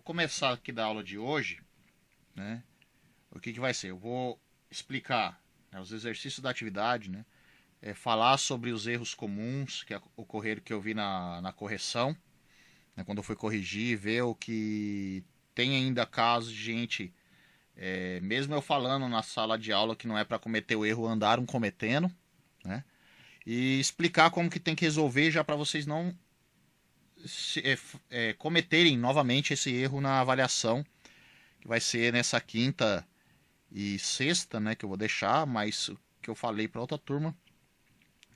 começar aqui da aula de hoje, né? O que vai ser? Eu vou explicar, né, os exercícios da atividade, né? Falar sobre os erros comuns que ocorreram, que eu vi na correção, né, quando eu fui corrigir, ver o que tem ainda casos de gente, mesmo eu falando na sala de aula que não é para cometer o erro, andaram cometendo, né? E explicar como que tem que resolver já para vocês não cometerem novamente esse erro na avaliação, que vai ser nessa quinta e sexta, né, que eu vou deixar, mas o que eu falei para outra turma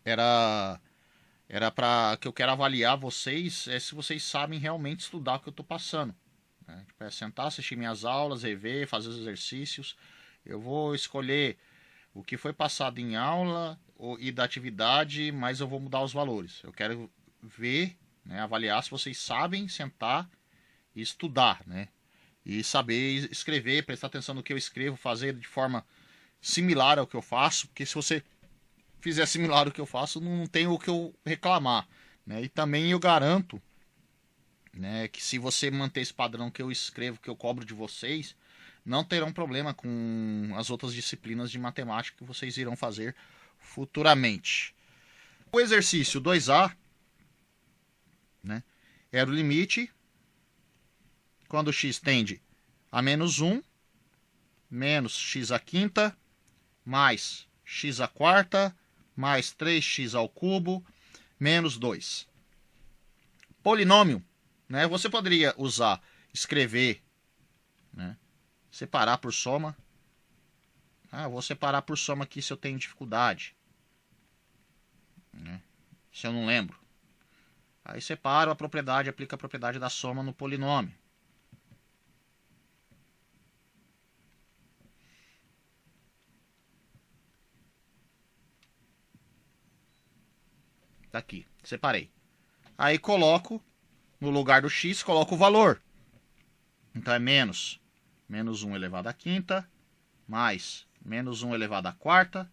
era para que eu quero avaliar vocês, se vocês sabem realmente estudar o que eu estou passando, né? Tipo, sentar, assistir minhas aulas, rever, fazer os exercícios. Eu vou escolher o que foi passado em aula e da atividade, mas eu vou mudar os valores. Eu quero ver, né, avaliar se vocês sabem sentar e estudar, né? E saber escrever, prestar atenção no que eu escrevo, fazer de forma similar ao que eu faço, porque se você fizer similar ao que eu faço, não tem o que eu reclamar, né? E também eu garanto, né, que se você manter esse padrão que eu escrevo, que eu cobro de vocês, não terão problema com as outras disciplinas de matemática que vocês irão fazer futuramente. O exercício 2A, né, era o limite quando x tende a menos 1, menos x à quinta, mais x à quarta, mais 3x ao cubo, menos 2. Polinômio, né, você poderia usar, escrever, né, separar por soma. Eu vou separar por soma aqui se eu tenho dificuldade, né, se eu não lembro. Aí separo a propriedade, aplica a propriedade da soma no polinômio. Tá aqui, separei. Aí coloco, no lugar do x, coloco o valor. Então é menos 1 elevado à quinta, mais menos 1 elevado à quarta,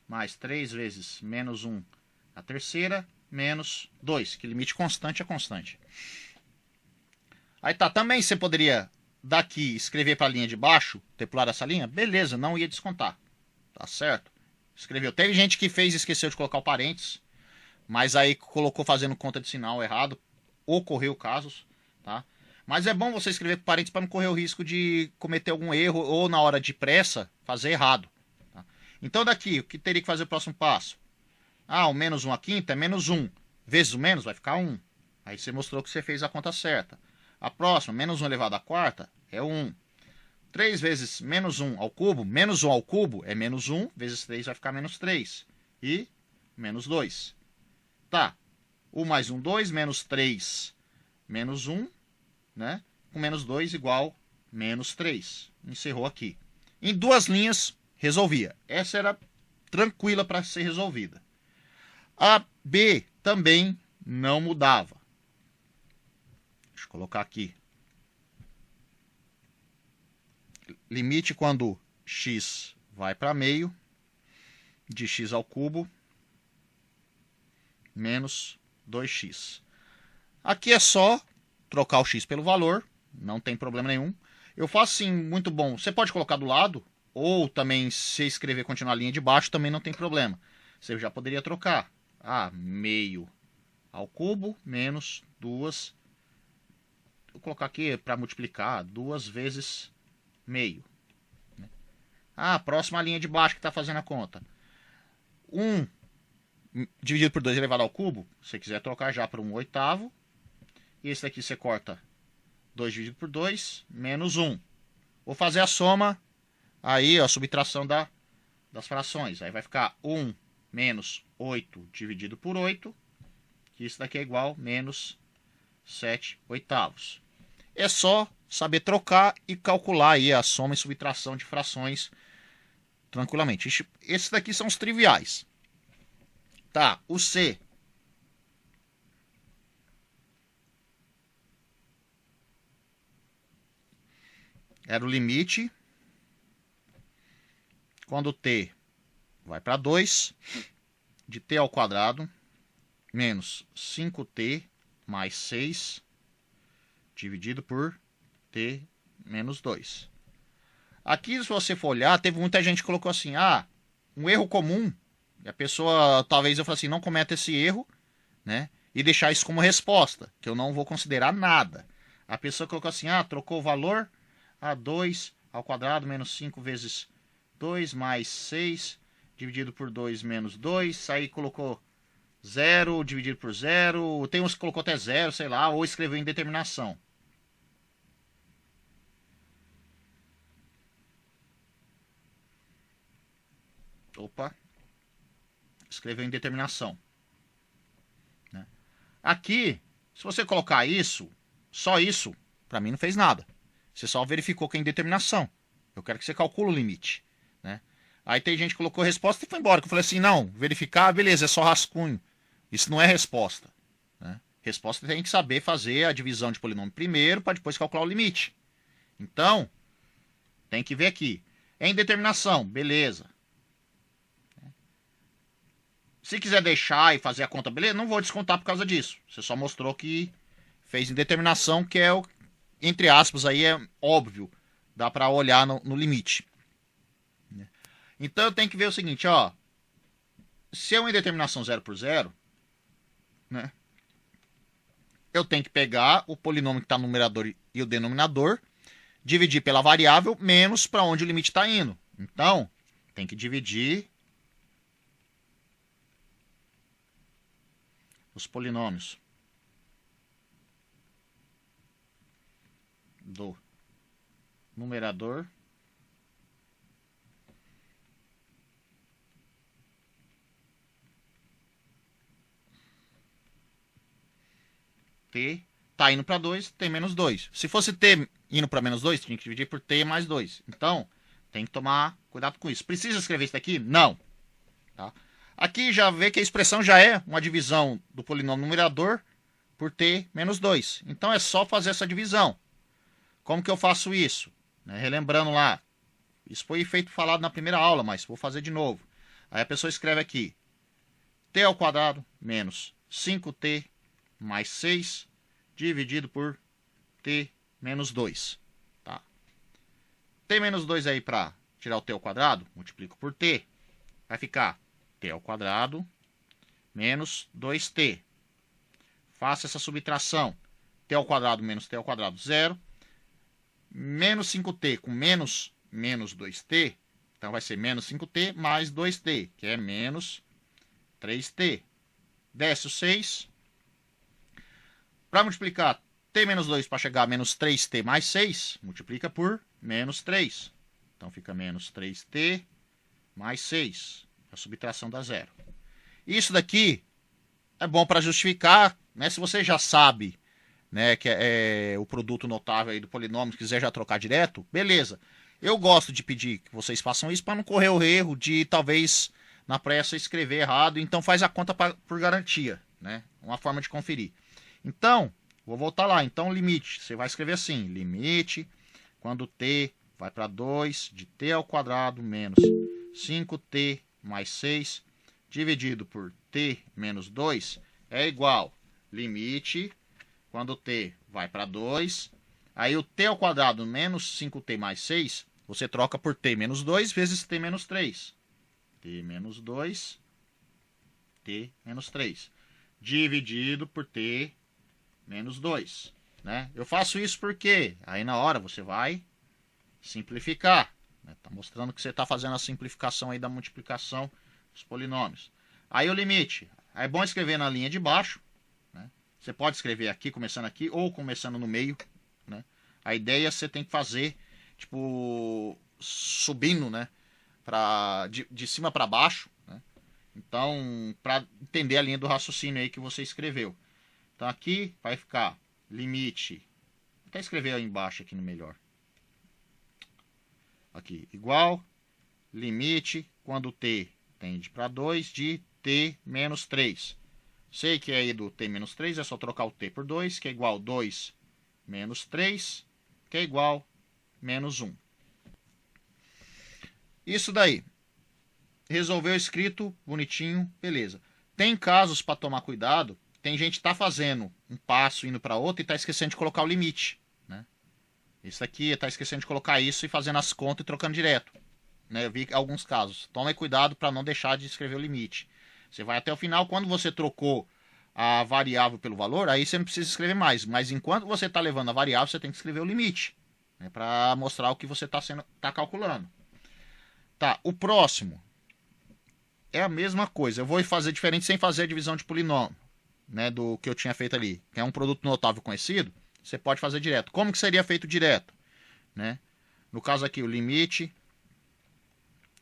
mais 3 vezes menos 1 à terceira, menos 2, que limite constante é constante. Aí tá, também você poderia daqui escrever para a linha de baixo, ter pulado essa linha, beleza, não ia descontar, tá certo? Escreveu. Teve gente que fez e esqueceu de colocar o parênteses, mas aí colocou fazendo conta de sinal errado, ocorreu casos, tá? Mas é bom você escrever com parênteses para não correr o risco de cometer algum erro ou na hora de pressa fazer errado, tá? Então daqui, o que teria que fazer o próximo passo? O menos 1 à quinta é menos 1. Vezes o menos vai ficar 1. Aí você mostrou que você fez a conta certa. A próxima, menos 1 elevado à quarta, é 1. 3 vezes menos 1 ao cubo, menos 1 ao cubo é menos 1, vezes 3 vai ficar menos 3. E menos 2. Tá, 1 mais 1, 2, menos 3, menos 1, né? Com menos 2 igual menos 3. Encerrou aqui. Em duas linhas, resolvia. Essa era tranquila para ser resolvida. A B também não mudava. Deixa eu colocar aqui. Limite quando x vai para meio, de x ao cubo, menos 2x. Aqui é só trocar o x pelo valor, não tem problema nenhum. Eu faço assim, muito bom. Você pode colocar do lado, ou também se escrever continuar a linha de baixo, também não tem problema. Você já poderia trocar. Meio ao cubo, menos 2. Vou colocar aqui para multiplicar, 2 vezes meio. Próxima linha de baixo que está fazendo a conta. 1 dividido por 2 elevado ao cubo, se você quiser trocar já para 1/8. E esse daqui você corta 2 dividido por 2, menos 1. Vou fazer a soma, aí a subtração das frações. Aí vai ficar 1 menos 8 dividido por 8, que isso daqui é igual a menos 7/8. É só saber trocar e calcular aí a soma e subtração de frações tranquilamente. Esses daqui são os triviais. Tá, o C. Era o limite quando t vai para 2, de t ao quadrado, menos 5t mais 6, dividido por t menos 2. Aqui, se você for olhar, teve muita gente que colocou assim, um erro comum, e a pessoa, talvez eu fale assim, não cometa esse erro, né? E deixar isso como resposta, que eu não vou considerar nada. A pessoa colocou assim, trocou o valor, 2 ao quadrado menos 5 vezes 2 mais 6, dividido por 2 menos 2, aí colocou 0 dividido por 0, tem uns que colocou até 0, sei lá, ou escreveu indeterminação. Opa, escreveu indeterminação. Né? Aqui, se você colocar isso, só isso, para mim não fez nada. Você só verificou que é indeterminação. Eu quero que você calcule o limite. Né? Aí tem gente que colocou resposta e foi embora. Eu falei assim, não, verificar, beleza, é só rascunho. Isso não é resposta. Né? Resposta tem que saber fazer a divisão de polinômio primeiro, para depois calcular o limite. Então, tem que ver aqui. É indeterminação, beleza. Se quiser deixar e fazer a conta, beleza, não vou descontar por causa disso. Você só mostrou que fez indeterminação, que é o, entre aspas, aí é óbvio. Dá para olhar no limite. Então eu tenho que ver o seguinte, se é uma indeterminação 0 por 0, né? Eu tenho que pegar o polinômio que está no numerador e o denominador, dividir pela variável, menos para onde o limite está indo. Então, tem que dividir os polinômios do numerador t tá indo para 2, t menos 2. Se fosse t indo para menos 2, tinha que dividir por t mais 2. Então, tem que tomar cuidado com isso. Precisa escrever isso daqui? Não. Tá? Aqui já vê que a expressão já é uma divisão do polinômio numerador por t menos 2. Então é só fazer essa divisão. Como que eu faço isso? Relembrando lá. Isso foi falado na primeira aula, mas vou fazer de novo. Aí a pessoa escreve aqui. T ao quadrado menos 5t mais 6 dividido por t menos 2. Tá? T menos 2 aí para tirar o t ao quadrado, multiplico por t. Vai ficar t ao quadrado menos 2t. Faça essa subtração. T ao quadrado menos t ao quadrado, 0. Menos 5t com menos 2t. Então vai ser menos 5t mais 2t, que é menos 3t. Desce o 6. Para multiplicar t menos 2 para chegar a menos 3t mais 6, multiplica por menos 3. Então fica menos 3t mais 6. A subtração dá 0. Isso daqui é bom para justificar, né? Se você já sabe, né, que é o produto notável aí do polinômio, quiser já trocar direto, beleza. Eu gosto de pedir que vocês façam isso para não correr o erro de talvez na pressa escrever errado, então faz a conta por garantia, né? Uma forma de conferir. Então, vou voltar lá. Então, limite, você vai escrever assim, limite, quando t vai para 2, de t ao quadrado menos 5t mais 6, dividido por t menos 2, é igual, limite, quando t vai para 2, aí o t ao quadrado menos 5t mais 6, você troca por t menos 2 vezes t menos 3. t menos 2, t menos 3, dividido por t menos 2. Né? Eu faço isso porque aí na hora você vai simplificar. Está mostrando que você está fazendo a simplificação aí da multiplicação dos polinômios. Aí o limite. É bom escrever na linha de baixo. Né? Você pode escrever aqui, começando aqui, ou começando no meio. Né? A ideia você tem que fazer, tipo, subindo, né? De cima para baixo. Né? Então, para entender a linha do raciocínio aí que você escreveu. Então aqui vai ficar limite. Vou até escrever aí embaixo aqui no melhor. Aqui, igual, limite, quando t tende para 2, de t menos 3. Sei que aí do t menos 3 é só trocar o t por 2, que é igual 2 menos 3, que é igual menos 1. Isso daí. Resolveu escrito, bonitinho, beleza. Tem casos para tomar cuidado. Tem gente que está fazendo um passo indo para outro e está esquecendo de colocar o limite. Né? Isso aqui, tá esquecendo de colocar isso e fazendo as contas e trocando direto. Né? Eu vi alguns casos. Tome cuidado para não deixar de escrever o limite. Você vai até o final, quando você trocou a variável pelo valor, aí você não precisa escrever mais. Mas enquanto você está levando a variável, você tem que escrever o limite. Né? Para mostrar o que você tá calculando. Tá, o próximo é a mesma coisa. Eu vou fazer diferente sem fazer a divisão de polinômio. Né, do que eu tinha feito ali. Que é um produto notável conhecido. Você pode fazer direto. Como que seria feito direto? Né? No caso aqui, o limite,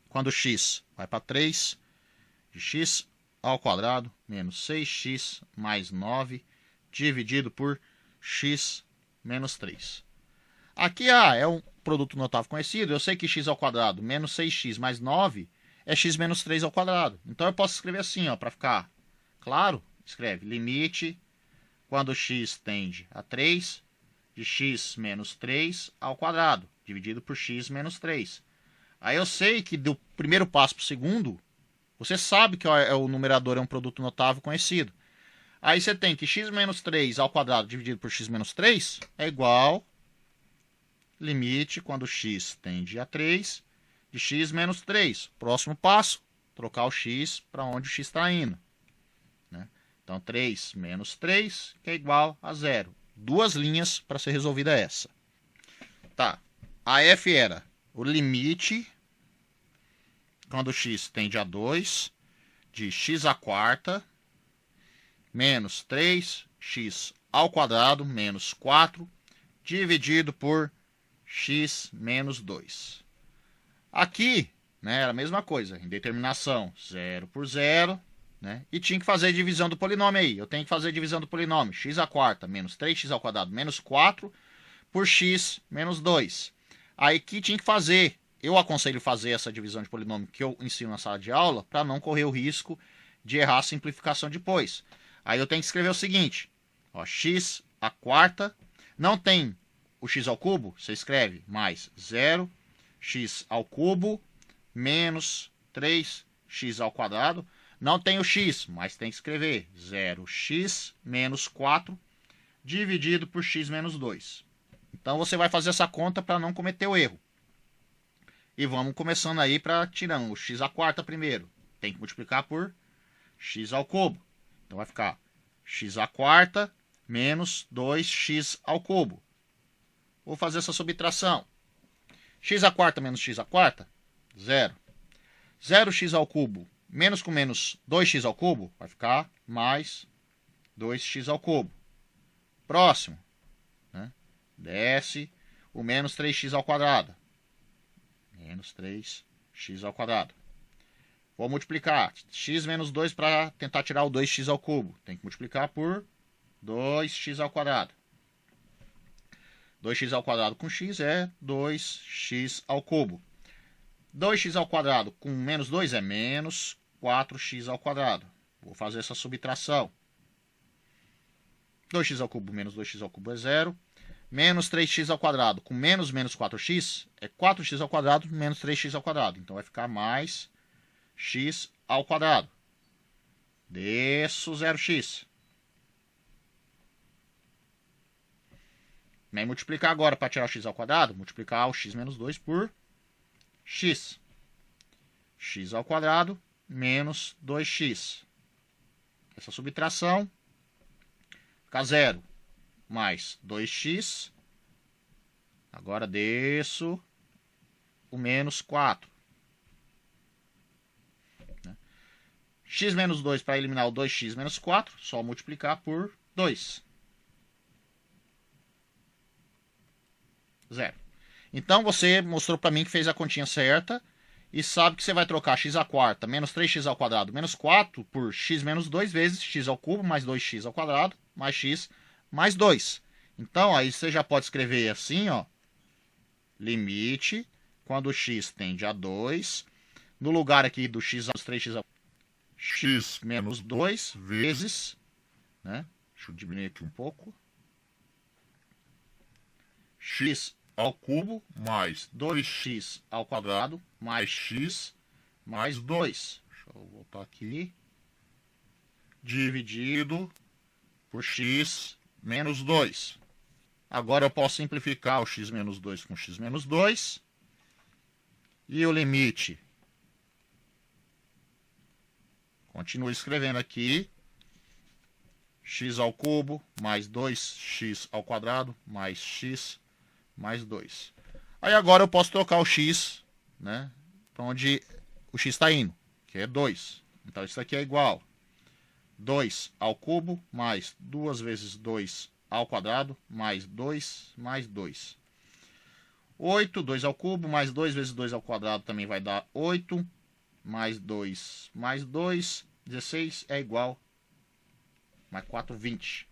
quando x vai para 3, de x ao quadrado menos 6x mais 9, dividido por x menos 3. Aqui é um produto notável conhecido. Eu sei que x ao quadrado menos 6x mais 9 é x menos 3 ao quadrado. Então eu posso escrever assim, para ficar claro. Escreve limite quando x tende a 3, de x menos 3 ao quadrado, dividido por x menos 3. Aí eu sei que do primeiro passo para o segundo, você sabe que o numerador é um produto notável conhecido. Aí você tem que x menos 3 ao quadrado dividido por x menos 3 é igual limite quando x tende a 3, de x menos 3. Próximo passo, trocar o x para onde o x está indo. Então, 3 menos 3, que é igual a 0. Duas linhas para ser resolvida essa. Tá. A f era o limite, quando x tende a 2, de x à quarta, menos 3x ao quadrado, menos 4, dividido por x menos 2. Aqui, né, era a mesma coisa. Indeterminação, 0 por 0. Né? E tinha que fazer a divisão do polinômio aí. Eu tenho que fazer a divisão do polinômio. X à quarta menos 3x ao quadrado menos 4 por x menos 2. Aí que tinha que fazer. Eu aconselho fazer essa divisão de polinômio que eu ensino na sala de aula para não correr o risco de errar a simplificação depois. Aí eu tenho que escrever o seguinte. X à quarta. Não tem o x ao cubo. Você escreve mais 0 x ao cubo menos 3x ao quadrado. Não tem o x, mas tem que escrever 0x menos 4 dividido por x menos 2. Então você vai fazer essa conta para não cometer o erro. E vamos começando aí para tirando o x à quarta primeiro. Tem que multiplicar por x ao cubo. Então vai ficar x à quarta menos 2x ao cubo. Vou fazer essa subtração. X à quarta menos x à quarta, 0. 0x ao cubo menos com menos 2x ao cubo, vai ficar mais 2x ao cubo. Próximo, né? Desce o menos 3x ao quadrado. Menos 3x ao quadrado. Vou multiplicar x menos 2 para tentar tirar o 2x ao cubo. Tem que multiplicar por 2x ao quadrado. 2x ao quadrado com x é 2x ao cubo. 2x ao quadrado com menos 2 é menos 4x ao quadrado. Vou fazer essa subtração. 2x ao cubo menos 2x ao cubo é 0. Menos 3x ao quadrado com menos 4x é 4x ao quadrado menos 3x ao quadrado. Então vai ficar mais x ao quadrado. Desço 0x. Vem multiplicar agora para tirar o x ao quadrado. Multiplicar o x menos 2 por x. X ao quadrado menos 2x. Essa subtração fica 0 mais 2x. Agora desço o menos 4. X menos 2 para eliminar o 2x menos 4, só multiplicar por 2. 0. Então você mostrou para mim que fez a continha certa e sabe que você vai trocar x à quarta menos 3x ao quadrado menos 4 por x menos 2 vezes x ao cubo mais 2x ao quadrado mais x mais 2. Então aí você já pode escrever assim, limite quando x tende a 2, no lugar aqui do x aos 3x ao x menos 2 vezes, né? Deixa eu diminuir aqui um pouco. X ao cubo mais 2x ao quadrado mais x mais 2. Deixa eu voltar aqui. Dividido por x menos 2. Agora eu posso simplificar o x menos 2 com x menos 2. E o limite. Continuo escrevendo aqui. X ao cubo mais 2x ao quadrado mais x mais 2. Aí agora eu posso trocar o x, né, para onde o x está indo, que é 2. Então isso aqui é igual 2 ao cubo mais 2 vezes 2 ao quadrado mais 2 mais 2. 8, 2 ao cubo mais 2 vezes 2 ao quadrado também vai dar 8. Mais 2 mais 2, 16 é igual mais 4, 20.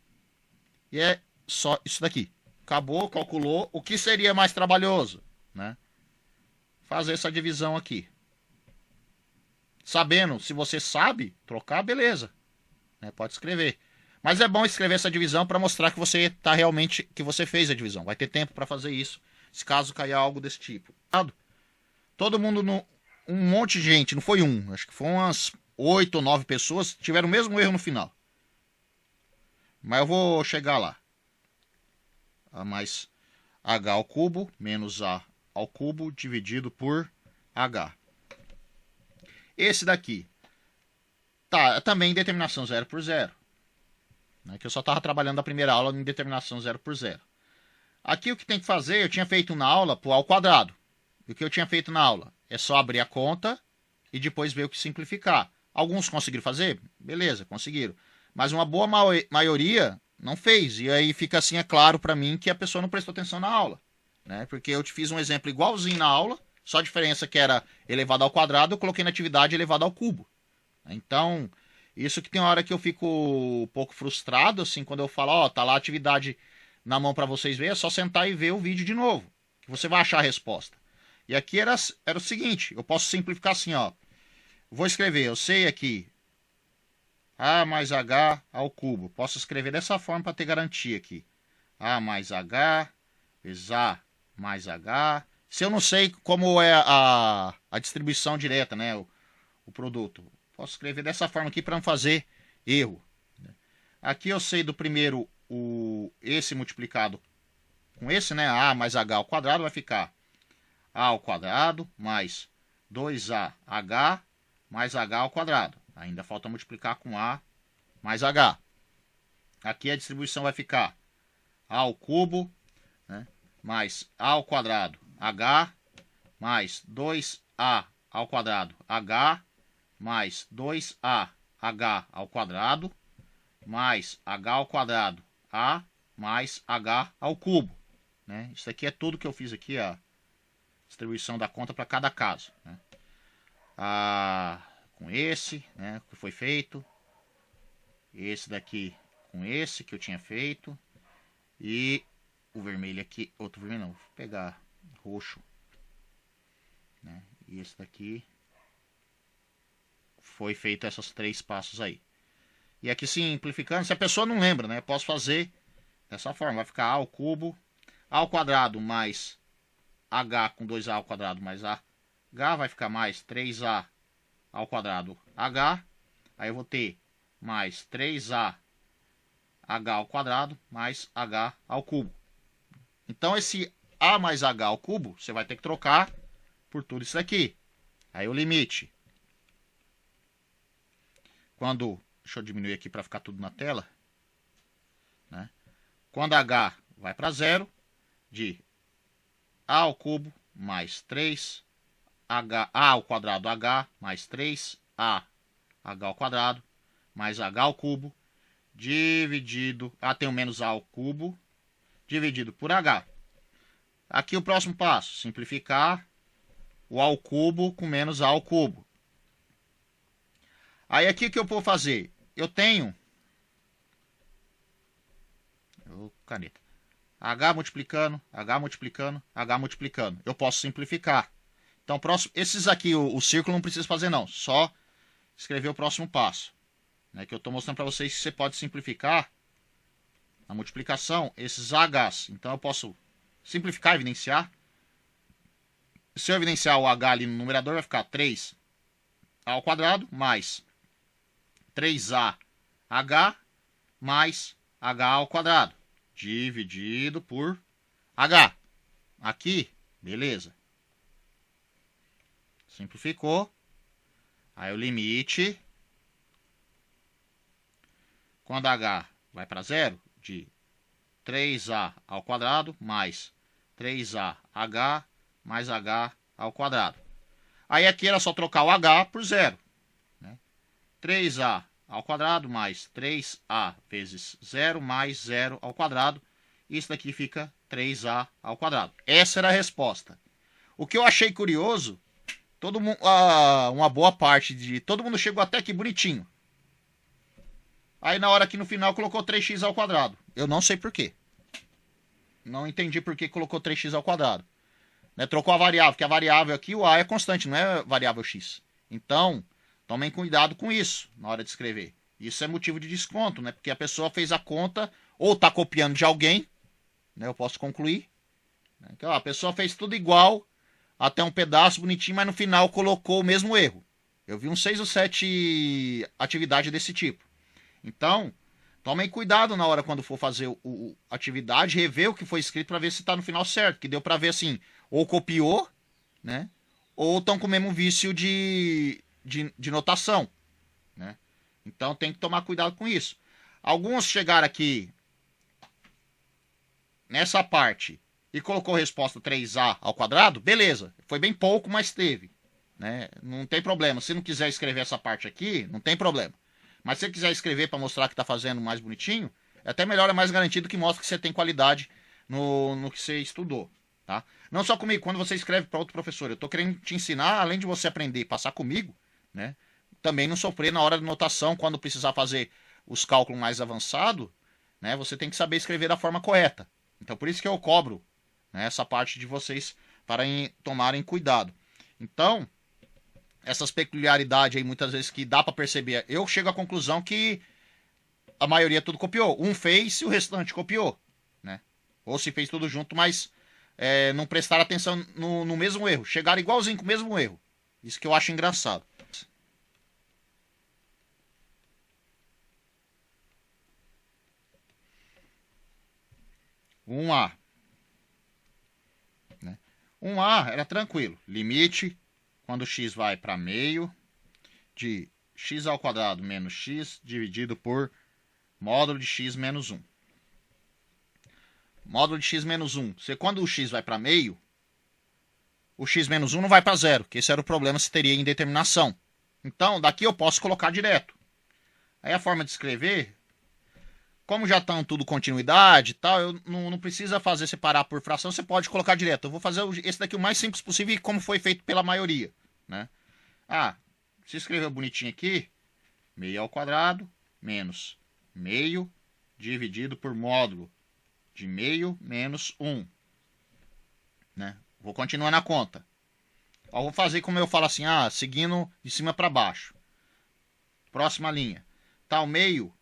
E é só isso daqui. Acabou, calculou. O que seria mais trabalhoso, né? Fazer essa divisão aqui. Sabendo, se você sabe trocar, beleza, né? Pode escrever. Mas é bom escrever essa divisão para mostrar que você tá realmente, que você fez a divisão. Vai ter tempo para fazer isso, se caso cair algo desse tipo. Todo mundo, um monte de gente, não foi um, acho que foi umas 8 ou 9 pessoas, tiveram o mesmo erro no final. Mas eu vou chegar lá. A mais h ao cubo menos a ao cubo dividido por h. Esse daqui tá também em determinação 0 por 0. Né, que eu só estava trabalhando a primeira aula em determinação 0 por 0. Aqui o que tem que fazer, eu tinha feito na aula por ao quadrado. E o que eu tinha feito na aula é só abrir a conta e depois ver o que simplificar. Alguns conseguiram fazer? Beleza, conseguiram. Mas uma boa maioria não fez. E aí fica assim, é claro para mim que a pessoa não prestou atenção na aula. Né? Porque eu te fiz um exemplo igualzinho na aula, só a diferença que era elevado ao quadrado, eu coloquei na atividade elevado ao cubo. Então, isso que tem hora que eu fico um pouco frustrado, assim, quando eu falo, ó, tá lá a atividade na mão para vocês verem, é só sentar e ver o vídeo de novo, que você vai achar a resposta. E aqui era o seguinte, eu posso simplificar assim, ó. Vou escrever, eu sei aqui, a mais h ao cubo. Posso escrever dessa forma para ter garantia aqui. A mais h vezes a mais h. Se eu não sei como é a distribuição direta, né, o produto, posso escrever dessa forma aqui para não fazer erro. Aqui eu sei do primeiro, esse multiplicado com esse, né, a mais h ao quadrado vai ficar a ao quadrado mais 2ah mais h ao quadrado. Ainda falta multiplicar com a mais h. Aqui a distribuição vai ficar a ao cubo, né, mais a ao quadrado h mais 2a ao quadrado h mais 2ah ao quadrado mais h ao quadrado a mais h ao cubo. Né? Isso aqui é tudo que eu fiz aqui, a distribuição da conta para cada caso. Né? Com esse, né, que foi feito. Esse daqui com esse que eu tinha feito. E o vermelho aqui, outro vermelho não, vou pegar roxo. Né? E esse daqui foi feito esses 3 passos aí. E aqui simplificando, se a pessoa não lembra, né, eu posso fazer dessa forma. Vai ficar a ao cubo, a ao quadrado mais h com 2a ao quadrado mais h, vai ficar mais 3a ao quadrado h. Aí eu vou ter mais 3a h ao quadrado mais h ao cubo. Então esse a mais h ao cubo, você vai ter que trocar por tudo isso aqui. Aí o limite. Deixa eu diminuir aqui para ficar tudo na tela. Né? Quando h vai para 0, de a ao cubo mais 3 a ao quadrado h mais 3a h ao quadrado mais h ao cubo dividido, tem o menos a ao cubo dividido por h. Aqui o próximo passo, simplificar o a ao cubo com menos a ao cubo. Aí aqui o que eu vou fazer? Eu tenho caneta. H multiplicando, H multiplicando, H multiplicando. Eu posso simplificar. Então, esses aqui, o círculo não precisa fazer não. Só escrever o próximo passo. Né, que eu estou mostrando para vocês que você pode simplificar a multiplicação, esses H's. Então, eu posso simplificar, evidenciar. Se eu evidenciar o H ali no numerador, vai ficar 3A ao quadrado mais 3AH mais H ao quadrado. dividido por h. Aqui, beleza. Simplificou. Aí o limite, quando h vai para zero, de 3a ao quadrado mais 3ah mais h ao quadrado. Aí aqui era só trocar o h por zero. Né? 3a ao quadrado mais 3a vezes 0 mais 0 ao quadrado. Isso daqui fica 3a ao quadrado. Essa era a resposta. O que eu achei curioso, todo mundo, uma boa parte de todo mundo chegou até aqui bonitinho. Aí na hora que no final colocou 3x ao quadrado. Eu não sei por quê. Não entendi por que colocou 3x ao quadrado. Né? Trocou a variável, porque a variável aqui, o a é constante, não é variável x. Então, tomem cuidado com isso na hora de escrever. Isso é motivo de desconto, né? Porque a pessoa fez a conta, ou está copiando de alguém, né? Eu posso concluir. Então, a pessoa fez tudo igual, até um pedaço bonitinho, mas no final colocou o mesmo erro. Eu vi uns 6 ou 7 atividades desse tipo. Então, tomem cuidado na hora quando for fazer a atividade, rever o que foi escrito para ver se está no final certo. Que deu para ver assim, ou copiou, né? Ou estão com o mesmo vício de notação, né? Então tem que tomar cuidado com isso. Alguns chegaram aqui nessa parte e colocou a resposta 3a ao quadrado, beleza. Foi bem pouco, mas teve, né? Não tem problema. Se não quiser escrever essa parte aqui, não tem problema. Mas se você quiser escrever para mostrar que está fazendo mais bonitinho, é até melhor, é mais garantido que mostra que você tem qualidade no que você estudou, tá? Não só comigo, quando você escreve para outro professor, eu estou querendo te ensinar, além de você aprender e passar comigo, né? Também não sofrer na hora de notação, quando precisar fazer os cálculos mais avançados, né? Você tem que saber escrever da forma correta. Então por isso que eu cobro, né, essa parte de vocês para tomarem cuidado. Então, essas peculiaridades aí, muitas vezes que dá para perceber, eu chego à conclusão que a maioria tudo copiou. Um fez e o restante copiou, né? Ou se fez tudo junto, mas não prestaram atenção no mesmo erro. Chegaram igualzinho com o mesmo erro. Isso que eu acho engraçado. Um A. Né? Um A era tranquilo. Limite, quando x vai para meio, de x ao quadrado menos x dividido por módulo de x menos 1. Módulo de x menos 1. Quando o x vai para meio, o x menos 1 não vai para zero, que esse era o problema se teria indeterminação. Então, daqui eu posso colocar direto. Aí a forma de escrever, como já estão tudo continuidade e tal, eu não precisa fazer separar por fração, você pode colocar direto. Eu vou fazer esse daqui o mais simples possível e como foi feito pela maioria, né? Se escrever bonitinho aqui, meio ao quadrado menos meio dividido por módulo de meio menos 1. Né? Vou continuar na conta. Eu vou fazer como eu falo assim, seguindo de cima para baixo. Próxima linha. Tá, o meio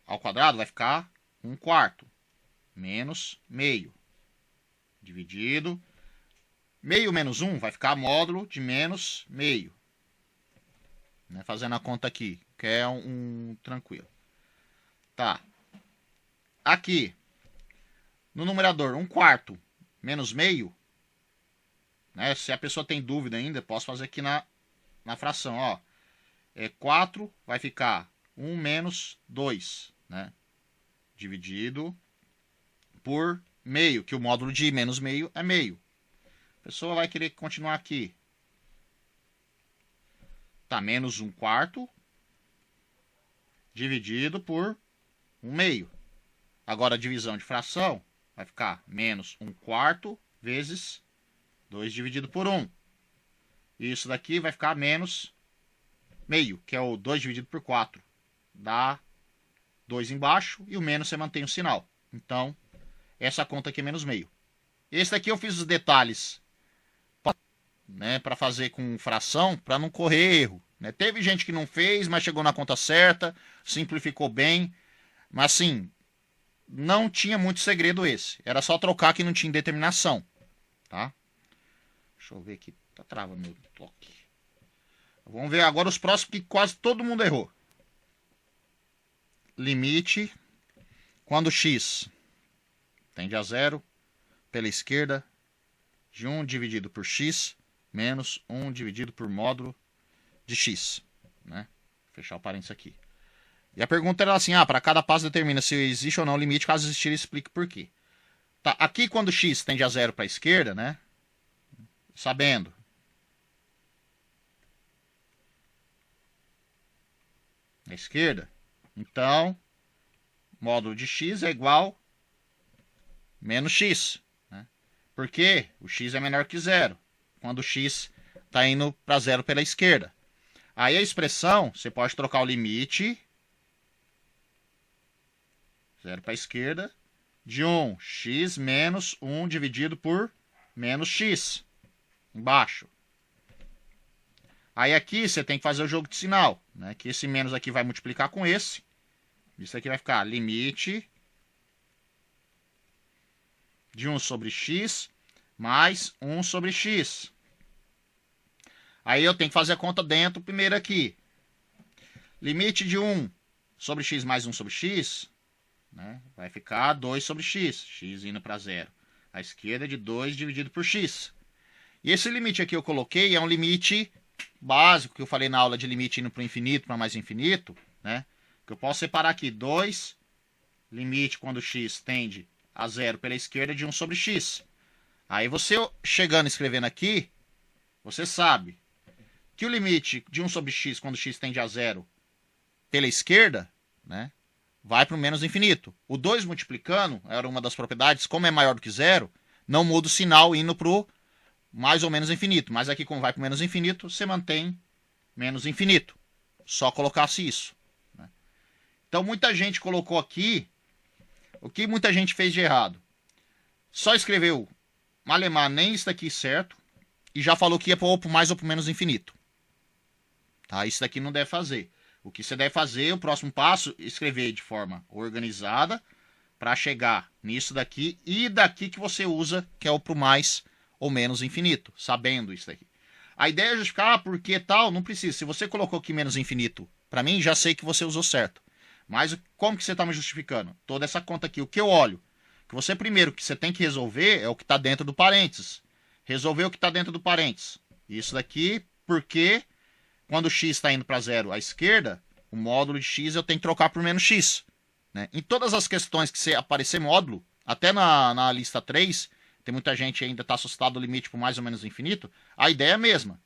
ao quadrado vai ficar 1/4 menos meio dividido. Meio menos 1 vai ficar módulo de menos meio. Né? Fazendo a conta aqui, que é um tranquilo. Tá. Aqui, no numerador, 1/4 menos meio. Né? Se a pessoa tem dúvida ainda, posso fazer aqui na fração. Ó. 4 vai ficar 1 menos 2. Né? Dividido por meio, que o módulo de menos meio é meio. A pessoa vai querer continuar aqui. Tá, menos 1/4 dividido por 1/2. Agora a divisão de fração vai ficar menos 1/4 vezes 2 dividido por 1. E isso daqui vai ficar menos meio, que é o 2 dividido por 4. Dá 2 embaixo e o menos você mantém o sinal. Então, essa conta aqui é menos meio. Esse daqui eu fiz os detalhes, né, para fazer com fração, para não correr erro. Né? Teve gente que não fez, mas chegou na conta certa, simplificou bem. Mas assim, não tinha muito segredo esse. Era só trocar que não tinha determinação. Tá? Deixa eu ver aqui. Tá travando meu toque. Vamos ver agora os próximos que quase todo mundo errou. Limite. Quando x tende a zero pela esquerda de 1 dividido por x menos 1 dividido por módulo de x. Né? Vou fechar o parênteses aqui. E a pergunta era assim, para cada passo determina se existe ou não limite, caso existir, explique por quê. Tá, aqui quando x tende a zero para a esquerda, né? Sabendo a esquerda, então módulo de x é igual menos x. Né? Porque o x é menor que zero, quando o x está indo para zero pela esquerda. Aí a expressão, você pode trocar o limite, zero para a esquerda, de 1, x menos 1 dividido por menos x, embaixo. Aí aqui você tem que fazer o jogo de sinal, né? Que esse menos aqui vai multiplicar com esse. Isso aqui vai ficar limite de 1 sobre x mais 1 sobre x. Aí eu tenho que fazer a conta dentro primeiro aqui. Limite de 1 sobre x mais 1 sobre x, né? Vai ficar 2 sobre x. X indo para zero. A esquerda é de 2 dividido por x. E esse limite aqui eu coloquei é um limite básico que eu falei na aula de limite indo para o infinito, para mais infinito, né? Que eu posso separar aqui 2, limite quando x tende a zero pela esquerda de 1 sobre x. Aí você chegando e escrevendo aqui, você sabe que o limite de 1 sobre x quando x tende a zero pela esquerda, né? Vai para o menos infinito. O 2 multiplicando, era uma das propriedades, como é maior do que zero, não muda o sinal indo para o mais ou menos infinito. Mas aqui, como vai para o menos infinito, você mantém menos infinito. Só colocasse isso. Né? Então, muita gente colocou aqui, o que muita gente fez de errado? Só escreveu malemar nem isso daqui certo, e já falou que ia para o mais ou para o menos infinito. Tá? Isso daqui não deve fazer. O que você deve fazer, o próximo passo, escrever de forma organizada para chegar nisso daqui e daqui que você usa, que é o pro mais ou menos infinito, sabendo isso daqui. A ideia é justificar por que tal, não precisa. Se você colocou aqui menos infinito, para mim, já sei que você usou certo. Mas como que você está me justificando? Toda essa conta aqui, o que eu olho? Que você primeiro que você tem que resolver é o que está dentro do parênteses. Resolver o que está dentro do parênteses. Isso daqui, porque quando x está indo para zero à esquerda, o módulo de x eu tenho que trocar por menos x. Né? Em todas as questões que você aparecer módulo, até na lista 3, tem muita gente ainda está assustado do limite para mais ou menos infinito, a ideia é a mesma.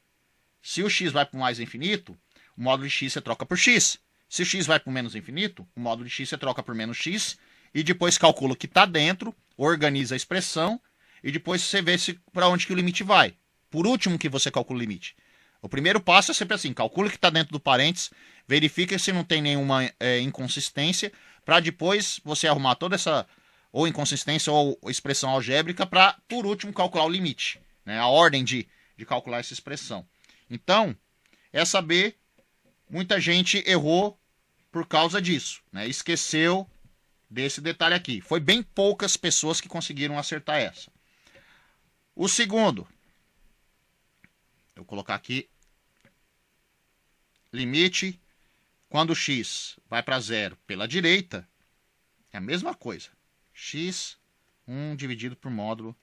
Se o x vai para o mais infinito, o módulo de x você troca por x. Se o x vai para o menos infinito, o módulo de x você troca por menos x, e depois calcula o que está dentro, organiza a expressão, e depois você vê para onde que o limite vai. Por último que você calcula o limite. O primeiro passo é sempre assim, calcula o que está dentro do parênteses, verifica se não tem nenhuma inconsistência, para depois você arrumar toda essa ou inconsistência ou expressão algébrica para, por último, calcular o limite. Né? A ordem de calcular essa expressão. Então, é saber, muita gente errou por causa disso. Né? Esqueceu desse detalhe aqui. Foi bem poucas pessoas que conseguiram acertar essa. O segundo, eu vou colocar aqui, limite, quando x vai para zero pela direita, é a mesma coisa. X, 1 dividido por módulo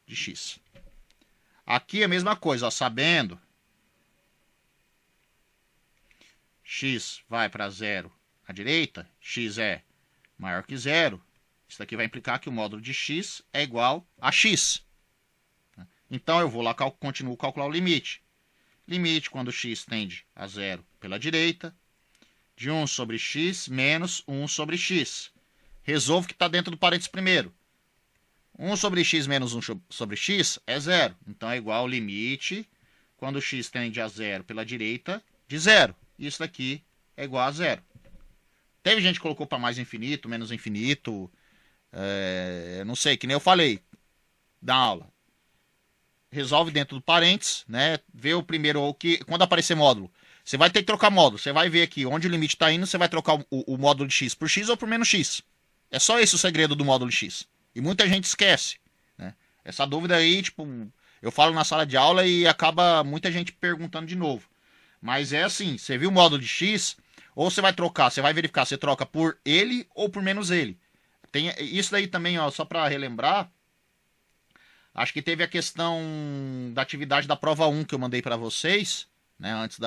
de x. Aqui é a mesma coisa, ó, sabendo, x vai para zero à direita, x é maior que zero, isso daqui vai implicar que o módulo de x é igual a x. Então eu vou lá, continuo a calcular o limite. Limite quando x tende a zero pela direita, de 1 sobre x menos 1 sobre x. Resolvo o que está dentro do parênteses primeiro. 1 sobre x menos 1 sobre x é zero. Então é igual ao limite quando x tende a zero pela direita de zero. Isso daqui é igual a zero. Teve gente que colocou para mais infinito, menos infinito. Não sei, que nem eu falei da aula. Resolve dentro do parênteses, né? Vê o primeiro, o que quando aparecer módulo, você vai ter que trocar módulo. Você vai ver aqui onde o limite está indo, você vai trocar o módulo de x por x ou por menos x. É só esse o segredo do módulo de x. E muita gente esquece. Né? Essa dúvida aí, tipo, eu falo na sala de aula e acaba muita gente perguntando de novo. Mas é assim, você viu o módulo de x, ou você vai trocar, você vai verificar, você troca por ele ou por menos ele. Tem isso daí também, ó, só para relembrar. Acho que teve a questão da atividade da prova 1 que eu mandei para vocês, né, antes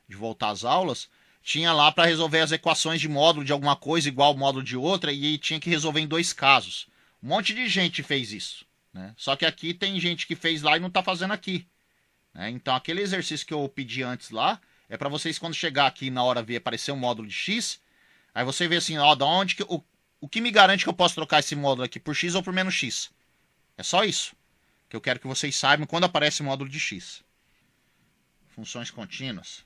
de voltar às aulas. Tinha lá para resolver as equações de módulo de alguma coisa igual ao módulo de outra e tinha que resolver em 2 casos. Um monte de gente fez isso, né? Só que aqui tem gente que fez lá e não está fazendo aqui, né? Então aquele exercício que eu pedi antes lá é para vocês quando chegar aqui na hora ver aparecer um módulo de x, aí você vê assim, ó, da onde que o que me garante que eu posso trocar esse módulo aqui por x ou por menos x? É só isso que eu quero que vocês saibam quando aparece o módulo de x. Funções contínuas.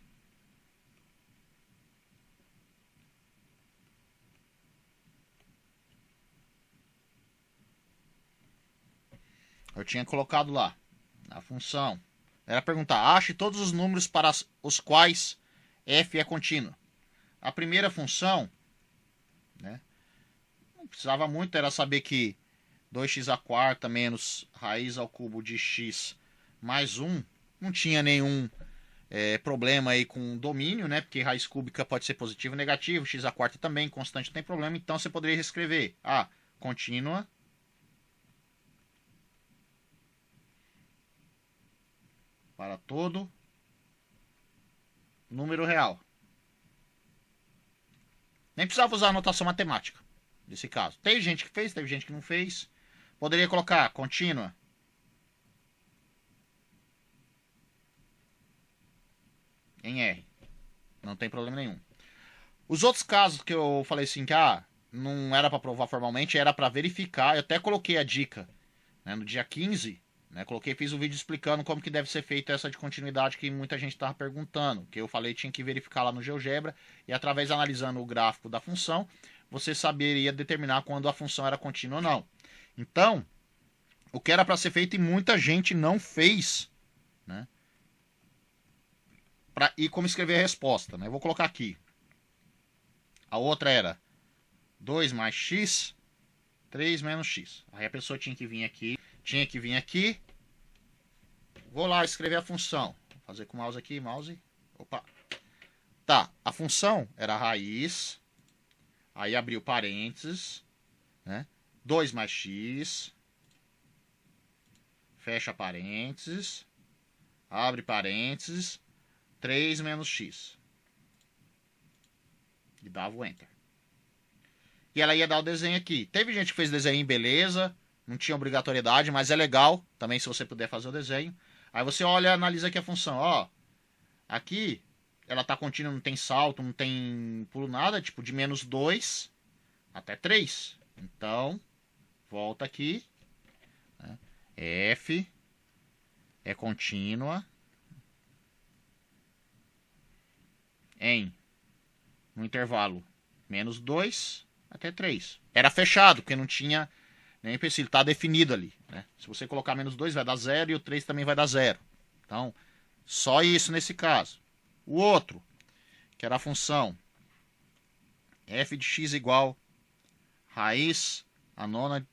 Eu tinha colocado lá a função. Era perguntar, ache todos os números para os quais f é contínuo. A primeira função, né, não precisava muito, era saber que 2x à quarta menos raiz ao cubo de x mais 1, não tinha nenhum problema aí com domínio, né? Porque raiz cúbica pode ser positivo ou negativo, x à quarta também, constante não tem problema, então você poderia reescrever contínua para todo número real. Nem precisava usar a notação matemática nesse caso. Teve gente que fez, teve gente que não fez. Poderia colocar contínua em R. Não tem problema nenhum. Os outros casos que eu falei assim que não era para provar formalmente, era para verificar. Eu até coloquei a dica, né, no dia 15, né, fiz um vídeo explicando como que deve ser feita essa de continuidade que muita gente estava perguntando. Que eu falei tinha que verificar lá no GeoGebra e através analisando o gráfico da função, você saberia determinar quando a função era contínua ou não. Então, o que era para ser feito e muita gente não fez, né? E como escrever a resposta, né? Eu vou colocar aqui. A outra era 2 mais x, 3 menos x. Aí a pessoa tinha que vir aqui. Vou lá escrever a função. Vou fazer com o mouse aqui, mouse. Opa. Tá, a função era a raiz. Aí abriu parênteses, né? 2 mais x. Fecha parênteses. Abre parênteses. 3 menos x. E dava o enter. E ela ia dar o desenho aqui. Teve gente que fez desenho, beleza. Não tinha obrigatoriedade, mas é legal também se você puder fazer o desenho. Aí você olha e analisa aqui a função. Ó, aqui ela tá contínua, não tem salto, não tem pulo nada. Tipo de menos 2 até 3. Então, volta aqui. Né? F é contínua em no intervalo menos 2 até 3. Era fechado, porque não tinha nem empecilho, está definido ali. Né? Se você colocar menos 2 vai dar 0 e o 3 também vai dar 0. Então, só isso nesse caso. O outro, que era a função f de x igual raiz a nona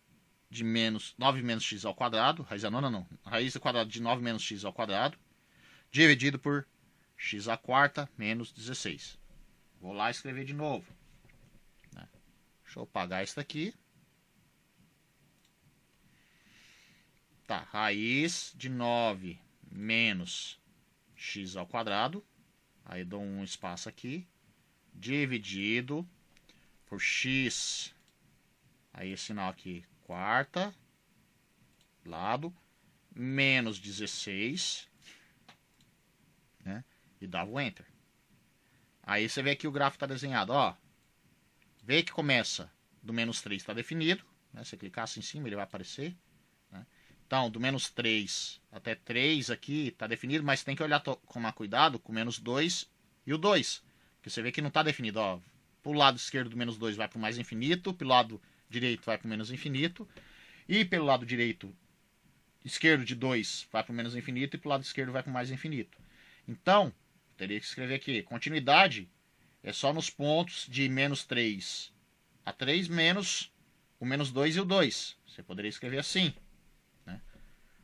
de menos 9 menos x ao quadrado, raiz a nona não, raiz ao quadrado de 9 menos x ao quadrado, dividido por x à quarta menos 16. Vou lá escrever de novo. Né? Deixa eu apagar isso daqui. Tá, raiz de 9 menos x ao quadrado. Aí dou um espaço aqui. Dividido por x. Aí esse sinal aqui, quarta. Lado. Menos 16. Né? E dava o enter. Aí você vê que o gráfico está desenhado, ó. Vê que começa do menos 3, está definido. Né? Se clicar assim em cima, ele vai aparecer. Né? Então, do menos 3 até 3 aqui está definido, mas tem que olhar com cuidado com o menos 2 e o 2. Porque você vê que não está definido, ó. Para o lado esquerdo do menos 2 vai para o mais infinito, pelo lado direito vai para o menos infinito. E pelo lado direito, esquerdo de 2 vai para o menos infinito e pelo lado esquerdo vai para o mais infinito. Então, teria que escrever aqui, continuidade é só nos pontos de menos 3 a 3 menos o menos 2 e o 2. Você poderia escrever assim. Né?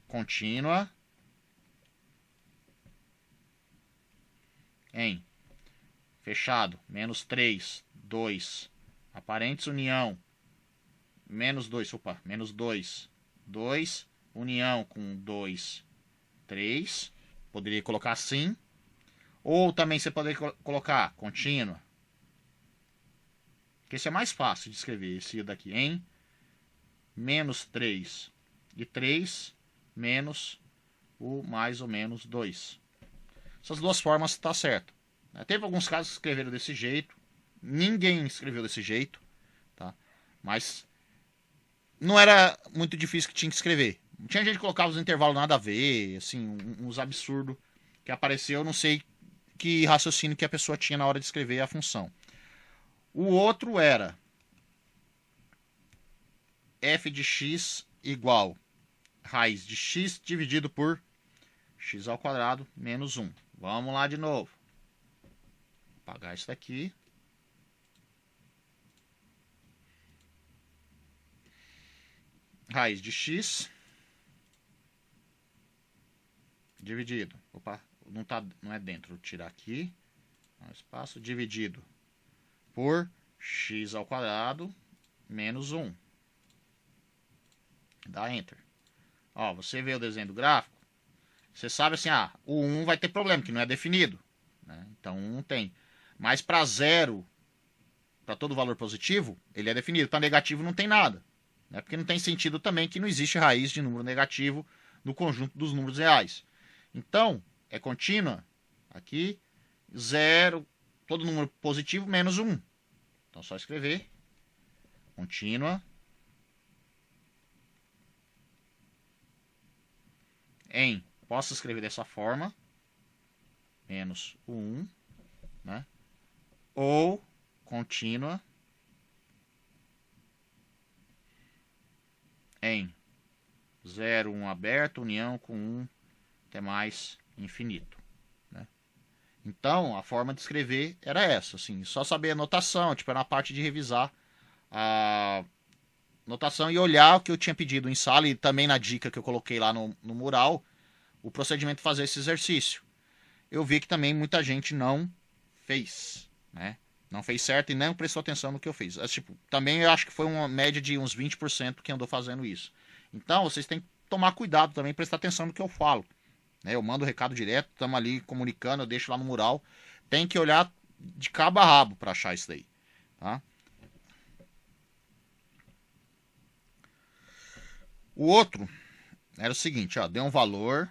Contínua em fechado, menos 3, 2, aparentes união menos 2, opa, menos 2, 2, união com 2, 3. Poderia colocar assim. Ou também você poderia colocar contínua. Que esse é mais fácil de escrever, esse daqui, em menos 3 e 3 menos o mais ou menos 2. Essas duas formas está certo. Teve alguns casos que escreveram desse jeito. Ninguém escreveu desse jeito. Tá? Mas não era muito difícil que tinha que escrever. Tinha gente que colocava os intervalos nada a ver, assim, uns absurdos que apareceu. Eu não sei que raciocínio que a pessoa tinha na hora de escrever a função. O outro era f de x igual raiz de x dividido por x ao quadrado menos 1. Vamos lá de novo. Vou apagar isso daqui. Raiz de x dividido. Opa, não é dentro. Vou tirar aqui. Espaço dividido por x ao quadrado menos 1. Dá Enter. Ó, você vê o desenho do gráfico. Você sabe assim, o 1 vai ter problema, que não é definido. Né? Então 1 tem. Mas para 0, para todo valor positivo, ele é definido. Para negativo não tem nada. Né? Porque não tem sentido também que não existe raiz de número negativo no conjunto dos números reais. Então, é contínua. Aqui, 0, todo número positivo menos 1. Então, só escrever. Contínua. Posso escrever dessa forma. Menos o 1. Né? Ou contínua em 0, 1 aberto, união com 1 até mais infinito. Né? Então, a forma de escrever era essa. Assim, só saber a notação, tipo, era na parte de revisar a notação e olhar o que eu tinha pedido em sala e também na dica que eu coloquei lá no mural, o procedimento de fazer esse exercício. Eu vi que também muita gente não fez, né? Não fez certo e não prestou atenção no que eu fiz. Tipo, também eu acho que foi uma média de uns 20% que andou fazendo isso. Então, vocês têm que tomar cuidado também, prestar atenção no que eu falo. Né? Eu mando o recado direto, estamos ali comunicando, eu deixo lá no mural. Tem que olhar de cabo a rabo para achar isso daí. Tá? O outro era o seguinte, ó, deu um valor.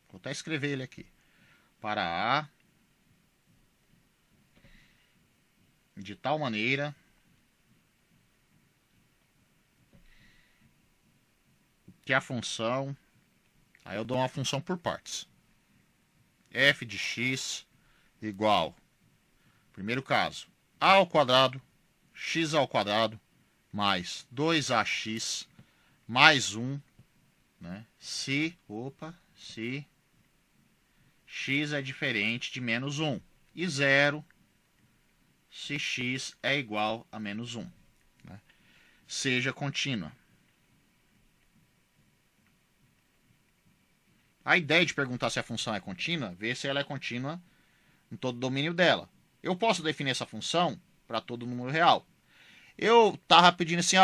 Vou até escrever ele aqui. Para A de tal maneira que a função, aí eu dou uma função por partes. F de x igual, primeiro caso, a ao quadrado, x ao quadrado, mais 2ax, mais 1, né? Se x é diferente de menos 1. E 0 se x é igual a menos 1. Né? Seja contínua. A ideia de perguntar se a função é contínua, ver se ela é contínua em todo o domínio dela. Eu posso definir essa função para todo número real. Eu estava pedindo assim,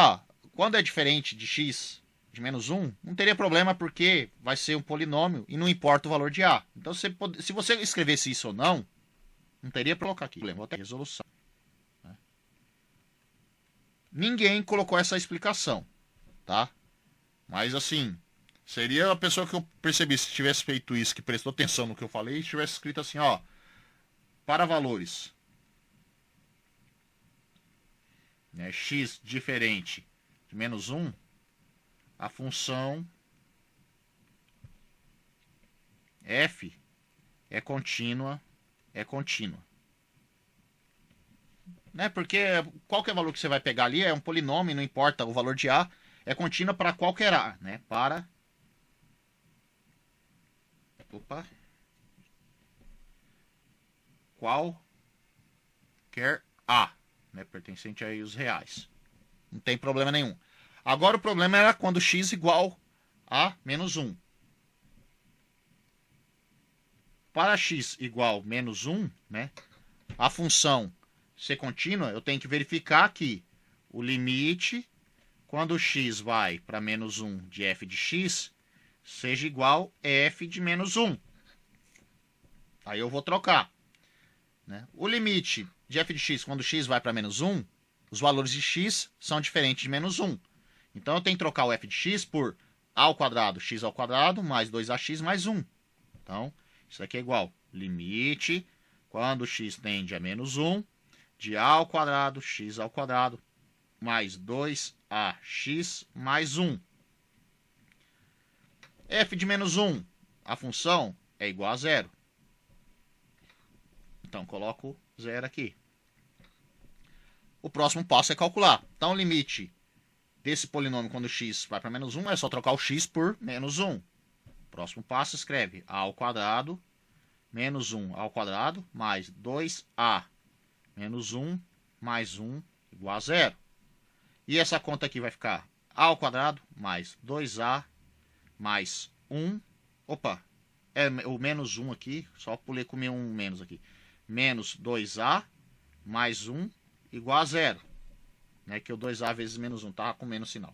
quando é diferente de x de menos 1, não teria problema porque vai ser um polinômio e não importa o valor de a. Então, se você escrevesse isso ou não teria para colocar aqui. Vou ter resolução. Ninguém colocou essa explicação, tá? Mas assim, seria a pessoa que eu percebi se tivesse feito isso, que prestou atenção no que eu falei, e tivesse escrito assim, para valores, né, x diferente de menos 1, a função f é contínua, Né? Porque qualquer valor que você vai pegar ali é um polinômio, não importa o valor de a, é contínua para qualquer a, né? Para qualquer a, né? Pertencente aí os reais. Não tem problema nenhum. Agora o problema era quando x igual a menos 1. Para x igual menos 1, né? A função ser contínua, eu tenho que verificar que o limite, quando x vai para menos 1 de f de x, seja igual a f de menos 1. Aí eu vou trocar. Né? O limite de f de x, quando x vai para menos 1, os valores de x são diferentes de menos 1. Então eu tenho que trocar o f de x por a ao quadrado, x ao quadrado, mais 2ax mais 1. Então, isso aqui é igual limite, quando x tende a menos 1, de a ao quadrado, x ao quadrado, mais 2ax mais 1. F de menos 1, a função é igual a 0. Então, coloco 0 aqui. O próximo passo é calcular. Então, o limite desse polinômio quando x vai para menos 1 é só trocar o x por menos 1. Próximo passo, escreve a ao quadrado menos 1 ao quadrado mais 2a menos 1 mais 1 igual a 0. E essa conta aqui vai ficar a ao quadrado mais 2a mais 1. Opa, é o menos 1 aqui, só pulei com um menos aqui. Menos 2a mais 1 igual a 0. Né, que o 2a vezes menos 1 tá com menos sinal.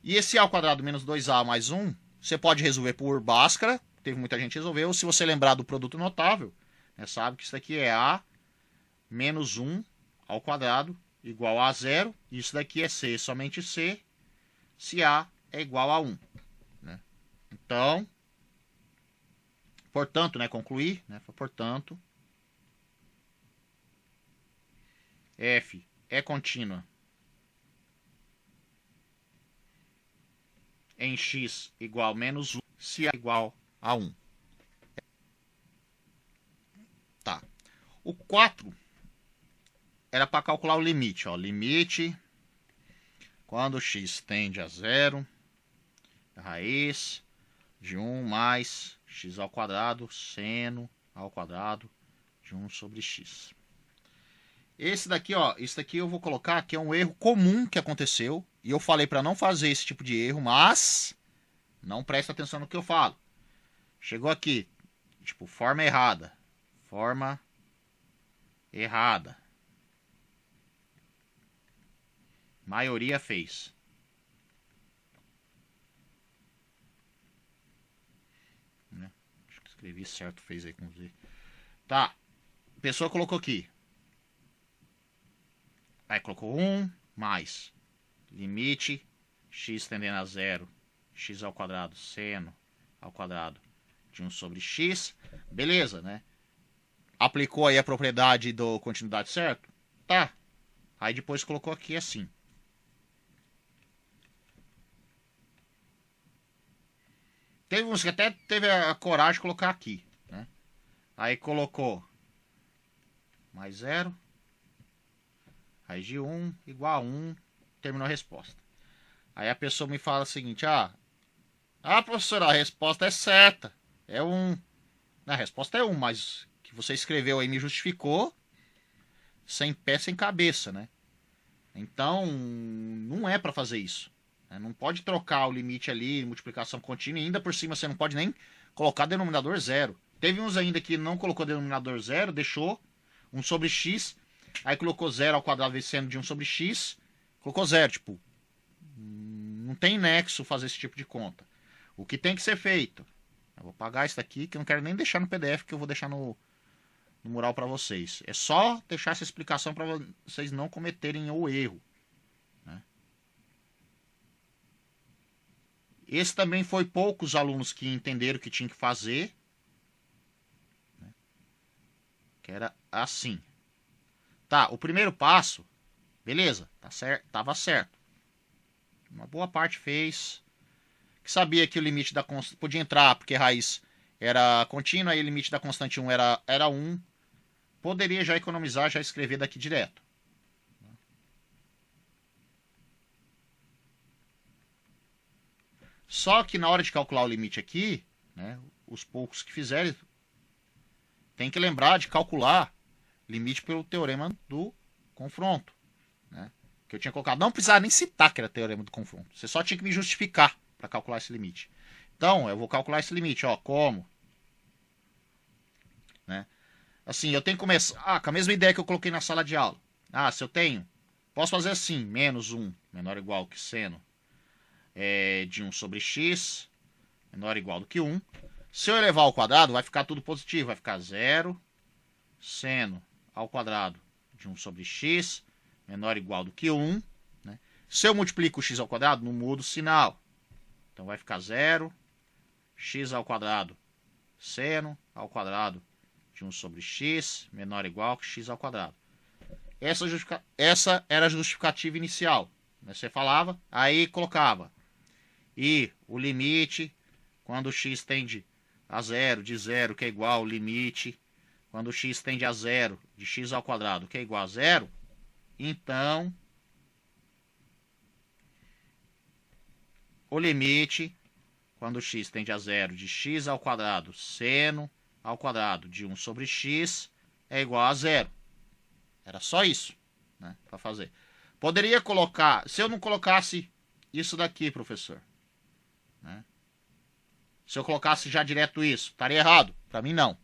E esse a ao quadrado menos 2a mais 1, você pode resolver por Bhaskara, teve muita gente que resolveu. Se você lembrar do produto notável, né, sabe que isso daqui é a menos 1 ao quadrado igual a 0. E isso daqui é c, somente c, se a é igual a 1. Né? Então, portanto, né, concluir, né, portanto, f é contínua em x igual a menos 1, se a é igual a 1. Tá. O 4 era para calcular o limite. Ó. Limite, quando x tende a 0, raiz de 1 mais x ao quadrado, seno ao quadrado de 1 sobre x. Esse daqui, ó, isso daqui eu vou colocar que é um erro comum que aconteceu. E eu falei para não fazer esse tipo de erro, mas não presta atenção no que eu falo. Chegou aqui, tipo, forma errada. Forma errada. Maioria fez. Né? Acho que escrevi certo, fez aí com Z. Tá. A pessoa colocou aqui. Aí colocou 1 mais limite x tendendo a 0, x ao quadrado, seno ao quadrado de 1 sobre x. Beleza, né? Aplicou aí a propriedade do continuidade certo? Tá. Aí depois colocou aqui assim. Teve uns que até teve a coragem de colocar aqui, né? Aí colocou mais 0. Raiz de 1 igual a 1, terminou a resposta. Aí a pessoa me fala o seguinte, professora, a resposta é certa, é 1. A resposta é 1, mas o que você escreveu aí me justificou sem pé, sem cabeça, né? Então, não é para fazer isso. Né? Não pode trocar o limite ali, multiplicação contínua, e ainda por cima você não pode nem colocar denominador zero. Teve uns ainda que não colocou denominador zero, deixou 1 sobre x, aí colocou 0 ao quadrado vezes seno de 1 sobre x, colocou 0, tipo, não tem nexo fazer esse tipo de conta. O que tem que ser feito, eu vou apagar isso daqui, que eu não quero nem deixar no PDF, que eu vou deixar no mural para vocês. É só deixar essa explicação para vocês não cometerem o erro. Né? Esse também foi poucos alunos que entenderam o que tinha que fazer. Né? Que era assim. Tá, o primeiro passo, beleza, tá certo, tava certo. Uma boa parte fez. Que sabia que o limite da constante podia entrar, porque a raiz era contínua e o limite da constante 1 era 1. Poderia já economizar, já escrever daqui direto. Só que na hora de calcular o limite aqui, né, os poucos que fizerem, tem que lembrar de calcular limite pelo teorema do confronto. Né? Que eu tinha colocado. Não precisava nem citar que era teorema do confronto. Você só tinha que me justificar para calcular esse limite. Então, eu vou calcular esse limite. Ó, como? Né? assim, eu tenho que começar com a mesma ideia que eu coloquei na sala de aula. Se eu tenho, posso fazer assim, menos 1 menor ou igual que seno de 1 sobre x, menor ou igual do que 1. Se eu elevar ao quadrado, vai ficar tudo positivo, vai ficar 0, seno ao quadrado de 1 sobre x, menor ou igual do que 1. Né? Se eu multiplico o x ao quadrado, não muda o sinal. Então vai ficar 0, x ao quadrado, seno ao quadrado de 1 sobre x, menor ou igual que x ao quadrado. Essa era a justificativa inicial. Você falava, aí colocava. E o limite, quando x tende a 0, de 0, que é igual ao limite, quando x tende a 0, de x ao quadrado, que é igual a 0, então, o limite, quando x tende a 0, de x ao quadrado, seno ao quadrado de 1 sobre x, é igual a 0. Era só isso, né, para fazer. Poderia colocar, se eu não colocasse isso daqui, professor, né? Se eu colocasse já direto isso, estaria errado? Para mim, não.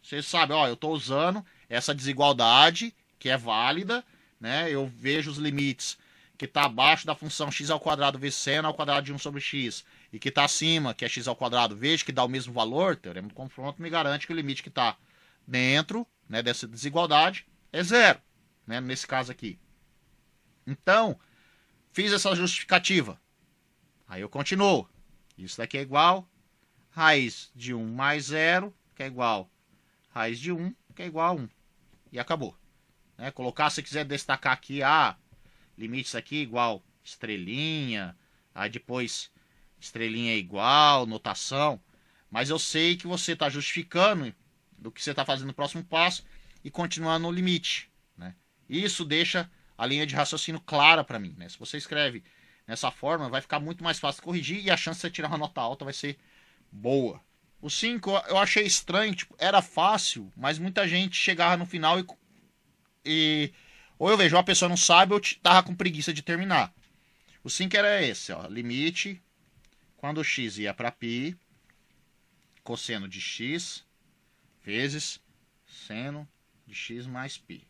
Você sabe, ó, eu estou usando essa desigualdade, que é válida, né? Eu vejo os limites que está abaixo da função x ao quadrado vezes seno ao quadrado de 1 sobre x, e que está acima, que é x ao quadrado, vejo que dá o mesmo valor, o teorema do confronto me garante que o limite que está dentro, né, dessa desigualdade é 0, né, nesse caso aqui. Então, fiz essa justificativa. Aí eu continuo. Isso daqui é igual raiz de 1 mais 0, que é igual raiz de 1, que é igual a 1. E acabou. Né? Colocar, se quiser destacar aqui, limites aqui igual estrelinha, aí depois estrelinha é igual, notação. Mas eu sei que você está justificando do que você está fazendo no próximo passo e continuando no limite. Né? Isso deixa a linha de raciocínio clara para mim. Né? Se você escreve nessa forma, vai ficar muito mais fácil de corrigir e a chance de você tirar uma nota alta vai ser boa. O 5 eu achei estranho, tipo, era fácil, mas muita gente chegava no final ou eu vejo, a pessoa não sabe ou tava com preguiça de terminar. O 5 era esse, ó, limite, quando o x ia para π, cosseno de x vezes seno de x mais π.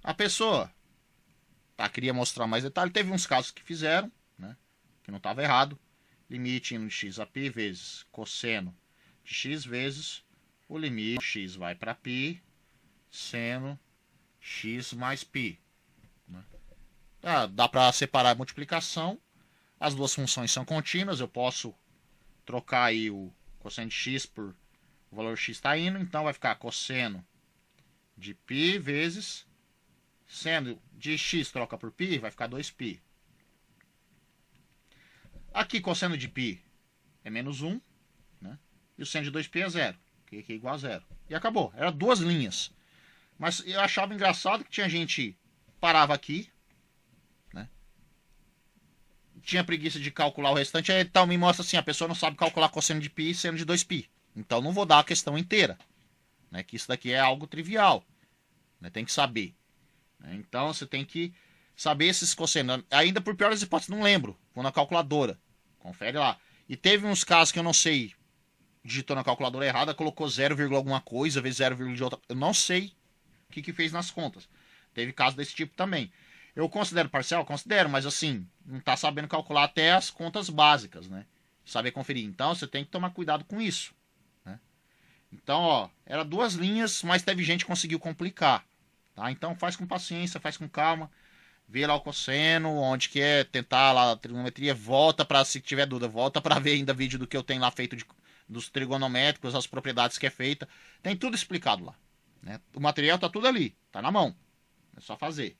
A pessoa queria mostrar mais detalhe, teve uns casos que fizeram, né, que não estava errado. Limite indo de x a π vezes cosseno de x vezes o limite x vai para π, seno x mais π. Né? Dá para separar a multiplicação. As duas funções são contínuas. Eu posso trocar aí o cosseno de x por o valor x está indo. Então vai ficar cosseno de π vezes seno de x troca por π, vai ficar 2π. Aqui, cosseno de π é menos 1, né? E o seno de 2π é 0, que é igual a 0. E acabou. Era duas linhas. Mas eu achava engraçado que tinha gente parava aqui, né? Tinha preguiça de calcular o restante. Aí então me mostra assim, a pessoa não sabe calcular cosseno de π e seno de 2π. Então não vou dar a questão inteira, né? Que isso daqui é algo trivial, né? Tem que saber. Né? Então você tem que saber esses cossenos. Ainda por pior das hipóteses, não lembro. Vou na calculadora. Confere lá. E teve uns casos que eu não sei. Digitou na calculadora errada, colocou 0, alguma coisa, vezes 0, de outra. Eu não sei o que fez nas contas. Teve casos desse tipo também. Eu considero parcial? Considero, mas assim, não está sabendo calcular até as contas básicas, né? Saber conferir. Então você tem que tomar cuidado com isso. Né? Então, ó, era duas linhas, mas teve gente que conseguiu complicar. Tá? Então faz com paciência, faz com calma. Vê lá o cosseno, onde que é, tentar lá a trigonometria, volta para, se tiver dúvida, volta para ver ainda vídeo do que eu tenho lá feito dos trigonométricos, as propriedades que é feita. Tem tudo explicado lá. Né? O material tá tudo ali, tá na mão. É só fazer.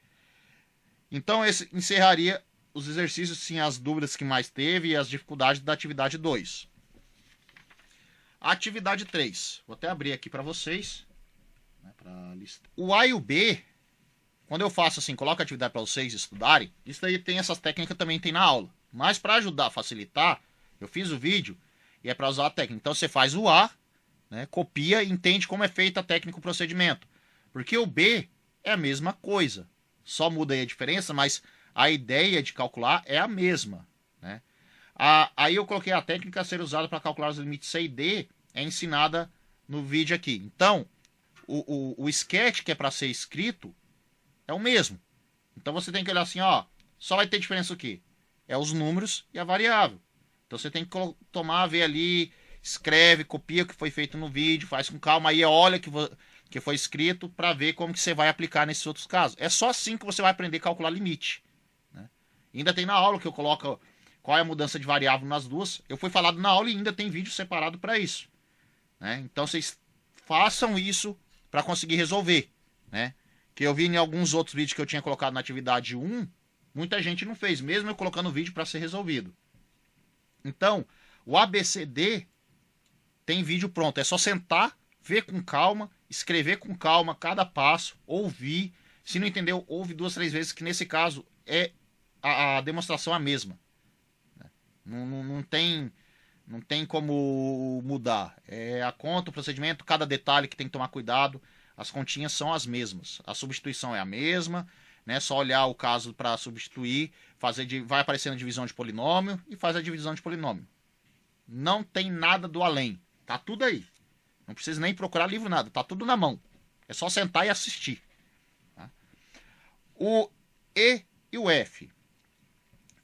Então esse encerraria os exercícios, sim, as dúvidas que mais teve e as dificuldades da atividade 2. A atividade 3. Vou até abrir aqui para vocês. Né, pra lista. O A e o B, quando eu faço assim, coloco a atividade para vocês estudarem, isso daí tem essas técnicas também tem na aula. Mas para ajudar, facilitar, eu fiz o vídeo e é para usar a técnica. Então você faz o A, né, copia e entende como é feita a técnica, o procedimento. Porque o B é a mesma coisa. Só muda aí a diferença, mas a ideia de calcular é a mesma. Né? Aí eu coloquei a técnica a ser usada para calcular os limites C e D, é ensinada no vídeo aqui. Então, o sketch que é para ser escrito é o mesmo. Então você tem que olhar assim, ó, só vai ter diferença o quê? É os números e a variável. Então você tem que tomar, ver ali, escreve, copia o que foi feito no vídeo, faz com calma, aí olha que foi escrito para ver como que você vai aplicar nesses outros casos. É só assim que você vai aprender a calcular limite. Né? Ainda tem na aula que eu coloco qual é a mudança de variável nas duas. Eu fui falado na aula e ainda tem vídeo separado para isso. Né? Então vocês façam isso para conseguir resolver. Né? Que eu vi em alguns outros vídeos que eu tinha colocado na atividade 1, muita gente não fez, mesmo eu colocando o vídeo para ser resolvido. Então, o ABCD tem vídeo pronto. É só sentar, ver com calma, escrever com calma cada passo, ouvir. Se não entendeu, ouve 2, 3 vezes, que nesse caso é a demonstração a mesma. Não tem como mudar. É a conta, o procedimento, cada detalhe que tem que tomar cuidado. As continhas são as mesmas. A substituição é a mesma. Né? Só olhar o caso para substituir, vai aparecendo a divisão de polinômio e faz a divisão de polinômio. Não tem nada do além. Tá tudo aí. Não precisa nem procurar livro, nada. Tá tudo na mão. É só sentar e assistir. Tá? O E e o F.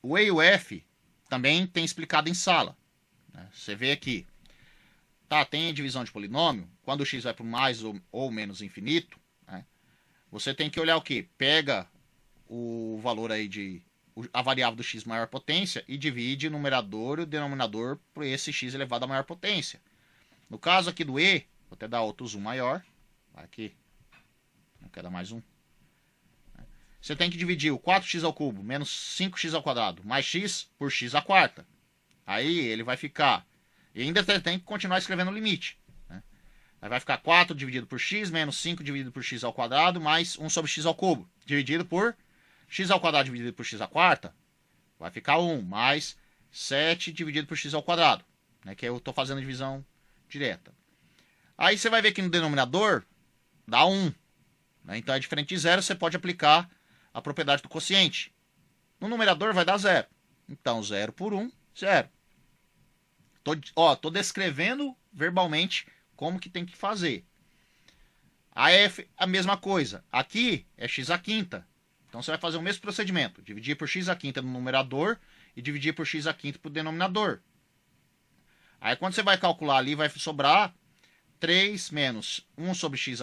O E e o F também tem explicado em sala. Né? Você vê aqui. Tá, tem a divisão de polinômio. Quando o x vai para o mais ou menos infinito, né? Você tem que olhar o quê? Pega o valor aí a variável do x maior potência e divide o numerador e o denominador por esse x elevado à maior potência. No caso aqui do E, vou até dar outro zoom maior. Aqui. Não quero dar mais um. Você tem que dividir o 4x ao cubo menos 5x ao quadrado mais x por x à quarta. Aí ele vai ficar... E ainda tem que continuar escrevendo o limite. Né? Aí vai ficar 4 dividido por x menos 5 dividido por x ao quadrado mais 1 sobre x ao cubo. Dividido por x ao quadrado dividido por x à quarta. Vai ficar 1 mais 7 dividido por x ao quadrado. Né? Que eu estou fazendo a divisão direta. Aí você vai ver que no denominador dá 1. Né? Então é diferente de 0, você pode aplicar a propriedade do quociente. No numerador vai dar 0. Então 0 por 1, 0. Tô descrevendo verbalmente como que tem que fazer. A F, a mesma coisa. Aqui é x à quinta. Então você vai fazer o mesmo procedimento. Dividir por x à quinta no numerador e dividir por x à quinta para o denominador. Aí quando você vai calcular ali, vai sobrar 3 menos 1 sobre x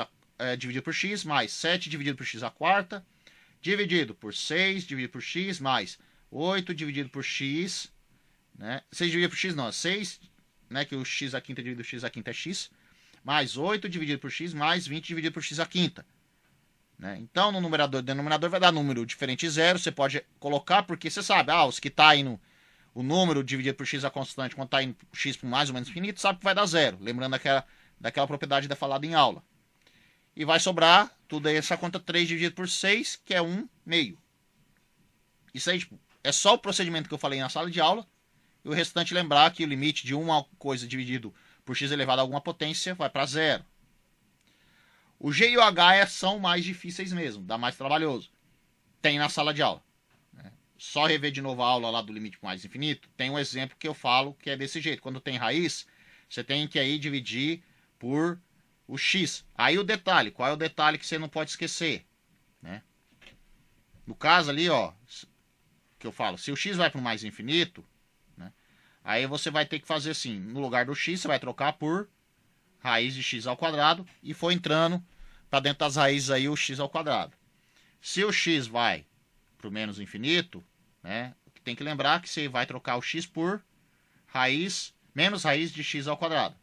dividido por x, mais 7 dividido por x à quarta, dividido por 6 dividido por x, mais 8 dividido por x, né? 6 dividido por x não, é 6, né? Que o x à quinta dividido por x à quinta é x, mais 8 dividido por x, mais 20 dividido por x à quinta. Né? Então, no numerador e denominador vai dar número diferente de zero. Você pode colocar, porque você sabe, os que está indo o número dividido por x é constante, quando está indo x por mais ou menos infinito, sabe que vai dar zero. Lembrando daquela propriedade da falada em aula. E vai sobrar tudo aí, essa conta 3 dividido por 6, que é 1 meio. Isso aí, tipo, é só o procedimento que eu falei na sala de aula. E o restante lembrar que o limite de uma coisa dividido por x elevado a alguma potência vai para zero. O G e o H são mais difíceis mesmo, dá mais trabalhoso. Tem na sala de aula. Né? Só rever de novo a aula lá do limite mais infinito, tem um exemplo que eu falo que é desse jeito. Quando tem raiz, você tem que aí dividir por o x. Aí o detalhe, qual é o detalhe que você não pode esquecer? Né? No caso ali, que eu falo, se o x vai para o mais infinito, né? Aí você vai ter que fazer assim, no lugar do x, você vai trocar por raiz de x ao quadrado e foi entrando para dentro das raízes aí o x ao quadrado. Se o x vai para o menos infinito, né, tem que lembrar que você vai trocar o x por menos raiz de x ao quadrado.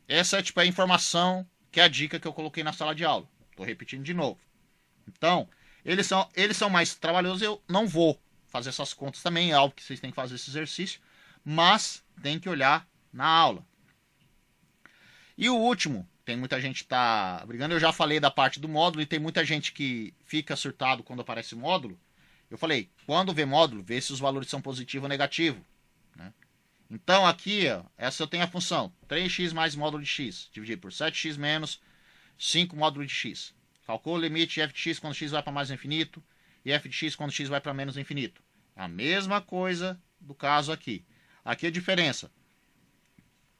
Essa é tipo a informação, que é a dica que eu coloquei na sala de aula. Estou repetindo de novo. Então, eles são mais trabalhosos, eu não vou fazer essas contas também, é algo que vocês têm que fazer esse exercício, mas tem que olhar na aula. E o último, tem muita gente que tá brigando, eu já falei da parte do módulo e tem muita gente que fica surtado quando aparece módulo. Eu falei, quando vê módulo, vê se os valores são positivo ou negativo. Né? Então aqui, essa eu tenho a função, 3x mais módulo de x, dividido por 7x menos 5 módulo de x. Calcula o limite de f de x quando x vai para mais infinito e f de x quando x vai para menos infinito. A mesma coisa do caso aqui. Aqui a diferença,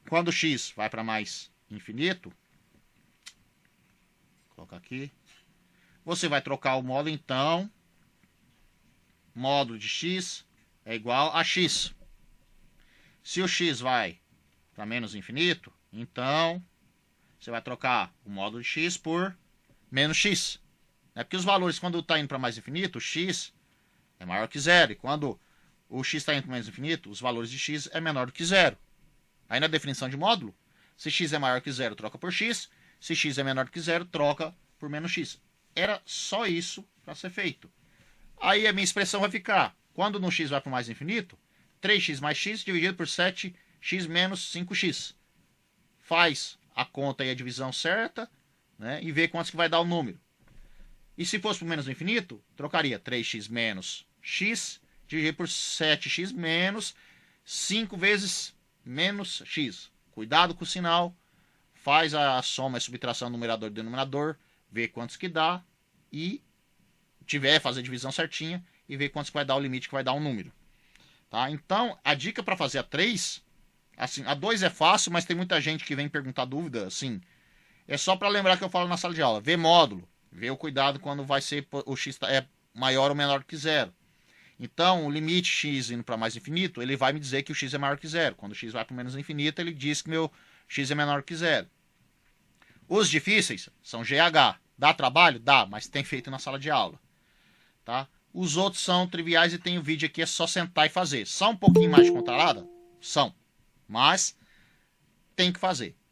quando x vai para mais infinito, colocar aqui. Você vai trocar o módulo, então. Módulo de x é igual a x. Se o x vai para menos infinito, então você vai trocar o módulo de x por menos x. É porque os valores, quando está indo para mais infinito, o x é maior que zero. E quando o x está indo para menos infinito, os valores de x é menor do que zero. Aí na definição de módulo, se x é maior que zero, troca por x. Se x é menor do que zero, troca por menos x. Era só isso para ser feito. Aí a minha expressão vai ficar, quando no x vai para o mais infinito, 3x mais x dividido por 7x menos 5x. Faz a conta e a divisão certa, né, e vê quantos que vai dar o número. E se fosse para o menos infinito, trocaria 3x menos x dividido por 7x menos 5 vezes menos x. Cuidado com o sinal. Faz a soma e subtração do numerador e denominador, vê quantos que dá e fazer a divisão certinha e ver quantos que vai dar o limite que vai dar um número. Tá? Então, a dica para fazer a 3, assim, a 2 é fácil, mas tem muita gente que vem perguntar dúvida, assim, é só para lembrar que eu falo na sala de aula, vê módulo, vê o cuidado quando vai ser o x é maior ou menor que zero. Então, o limite x indo para mais infinito, ele vai me dizer que o x é maior que zero. Quando o x vai para menos infinito, ele diz que meu x é menor que zero. Os difíceis são GH. Dá trabalho? Dá, mas tem feito na sala de aula. Tá? Os outros são triviais e tem o vídeo aqui, é só sentar e fazer. São um pouquinho mais de controlada? São. Mas tem que fazer.